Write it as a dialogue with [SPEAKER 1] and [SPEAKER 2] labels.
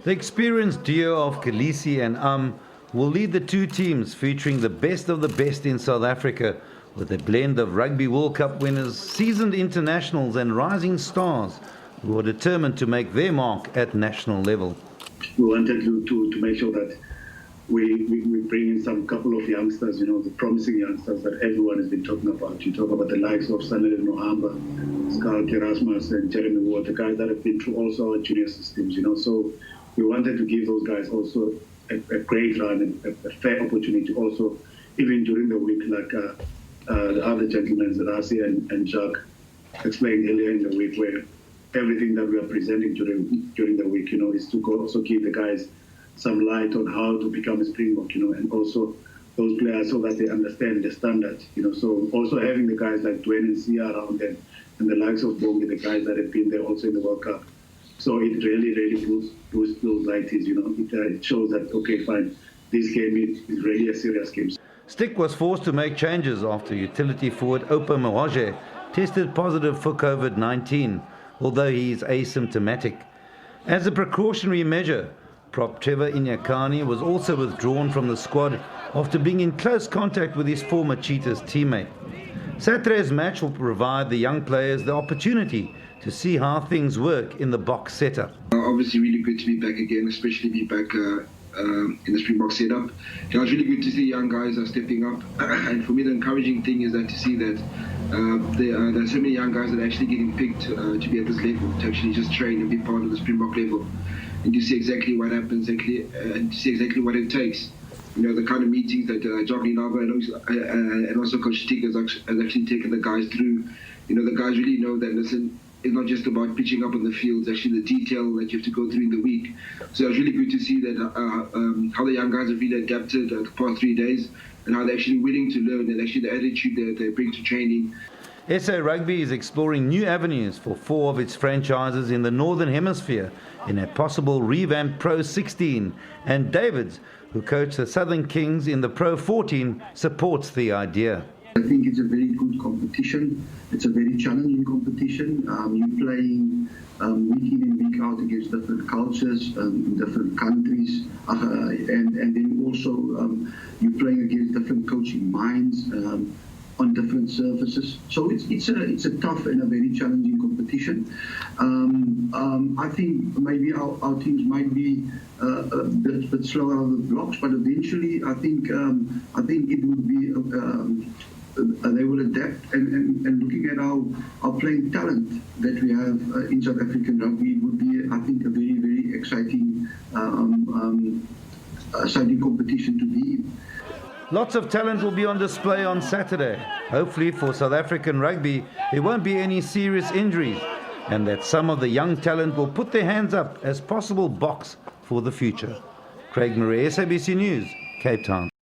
[SPEAKER 1] The experienced duo of Kolisi and Am will lead the two teams, featuring the best of the best in South Africa, with a blend of Rugby World Cup winners, seasoned internationals and rising stars who are determined to make their mark at national level.
[SPEAKER 2] We wanted to make sure that we bring in some couple of youngsters, the promising youngsters that everyone has been talking about. You talk about the likes of Mzwandile, Erasmus and Jeremy Ward, the guys that have been through also our junior systems, so we wanted to give those guys also a great run and a fair opportunity also, even during the week, like the other gentlemen, Rassie and Jacque, explained earlier in the week, where everything that we are presenting during the week, is to also give the guys some light on how to become a Springbok, and also those players so that they understand the standard, So also having the guys like Deon and Siya around them and the likes of Bongi, the guys that have been there also in the World Cup. So it really boosts those lighties, It shows that, okay, fine, this game is really a serious game.
[SPEAKER 1] Stick was forced to make changes after utility forward Mzwandile tested positive for COVID-19, although he is asymptomatic. As a precautionary measure, prop Trevor Inyakani was also withdrawn from the squad after being in close contact with his former Cheetahs teammate. Saturday's match will provide the young players the opportunity to see how things work in the box setup.
[SPEAKER 3] Obviously really good to be back again, especially be back in the Springbok setup. It was really good to see young guys are stepping up, and for me the encouraging thing is that to see that there are so many young guys that are actually getting picked to be at this level, to actually just train and be part of the Springbok level, and to see exactly what happens, and to see exactly what it takes. The kind of meetings that Jacque Nienaber and also Coach Stick has actually taken the guys through. The guys really know that, listen, it's not just about pitching up on the field, it's actually the detail that you have to go through in the week. So it was really good to see that how the young guys have really adapted the past 3 days, and how they're actually willing to learn, and actually the attitude that they bring to training.
[SPEAKER 1] SA Rugby is exploring new avenues for 4 of its franchises in the Northern Hemisphere in a possible revamped Pro 16, and Davids, who coached the Southern Kings in the Pro 14, supports the idea.
[SPEAKER 4] I think it's a very good competition. It's a very challenging competition. You're playing week in and week out against different cultures, different countries, and then also you're playing against different coaching minds on different surfaces. So it's a tough and a very challenging competition. I think maybe our teams might be a bit slower out of the blocks, but eventually I think it would be. They will adapt, and looking at our playing talent that we have in South African rugby, it would be, I think, a very, very exciting competition to be in.
[SPEAKER 1] Lots of talent will be on display on Saturday. Hopefully for South African rugby, there won't be any serious injuries, and that some of the young talent will put their hands up as possible box for the future. Craig Murray, SABC News, Cape Town.